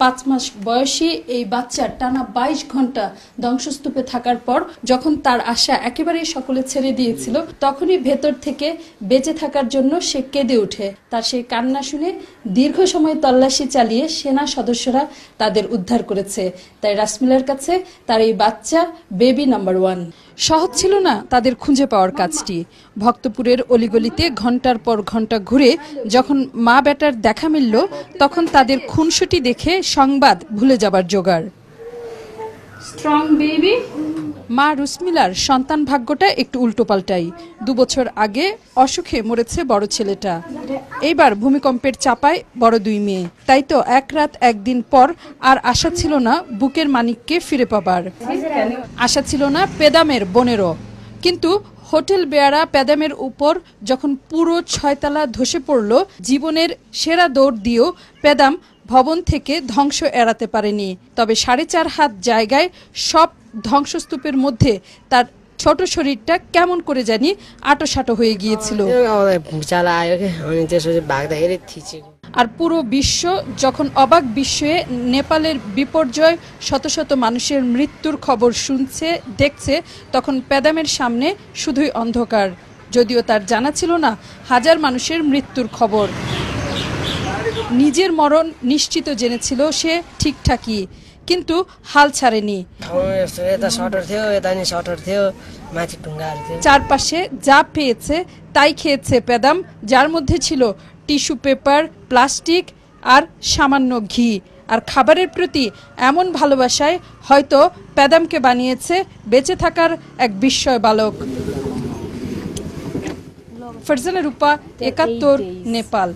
5 মাস বয়সী এই বাচ্চা টানা 22 ঘন্টা ধ্বংসস্তূপে থাকার পর যখন তার আশা একেবারেই সকলে ছেড়ে দিয়েছিল, তখনই ভেতর থেকে বেঁচে থাকার জন্য সে কেঁদে ওঠে। তার সেই কান্না শুনে দীর্ঘ সময় তল্লাশি চালিয়ে সেনা সদস্যরা তাদের উদ্ধার করেছে। তাই রাসমিলার কাছে তার এই বাচ্চা বেবি নাম্বার 1। সহজ ছিল না তাদের খুঁজে পাওয়ার কাজটি। ভক্তপুরের অলিগলিতে ঘন্টার পর ঘন্টা ঘুরে যখন মা বেটার দেখা মিলল, তখন তাদের খুনসুটি দেখে সংবাদ ভুলে যাবার জোগাড়। Strong baby. মা রুসমিলার সন্তান ভাগ্যটা একটু উল্টোপাল্টাই। 2 বছর আগে অসুখে মরেছে বড় ছেলেটা। এইবার ভূমিকম্পের চাপায় বড় 2 মেয়ে। তাই তো এক রাত একদিন পর আর আশা ছিল না বুকের মানিককে ফিরে পাবার। আশা ছিল না পেদামের বোনেরও। কিন্তু হোটেল বেয়ারা পেদামের উপর যখন পুরো 6 তলা ধসে পড়ল, জীবনের সেরা দৌড় দিয়েও পেদাম ভবন থেকে ধ্বংস এড়াতে পারেনি। তবে 4.5 হাত জায়গায় সব ধ্বংসস্তূপের মধ্যে তার ছোট শরীরটা কেমন করে জানি আটোসাটো হয়ে গিয়েছিল। আর পুরো বিশ্ব যখন অবাক বিস্ময়ে নেপালের বিপর্যয় শত শত মানুষের মৃত্যুর খবর শুনছে, দেখছে, তখন পেদামের সামনে শুধুই অন্ধকার। যদিও তার জানা ছিল না হাজার মানুষের মৃত্যুর খবর। নিজের মরণ নিশ্চিত জেনেছিল সে ঠিকঠাকই, কিন্তু হাল ছাড়েনি। চারপাশে যা পেয়েছে তাই খেয়েছে পেদাম, যার মধ্যে ছিল টিস্যু পেপার, প্লাস্টিক আর সামান্য ঘি। আর খাবারের প্রতি এমন ভালোবাসায় হয়তো পেদামকে বানিয়েছে বেঁচে থাকার এক বিস্ময় বালক। ফারজানা রূপা, 71, নেপাল।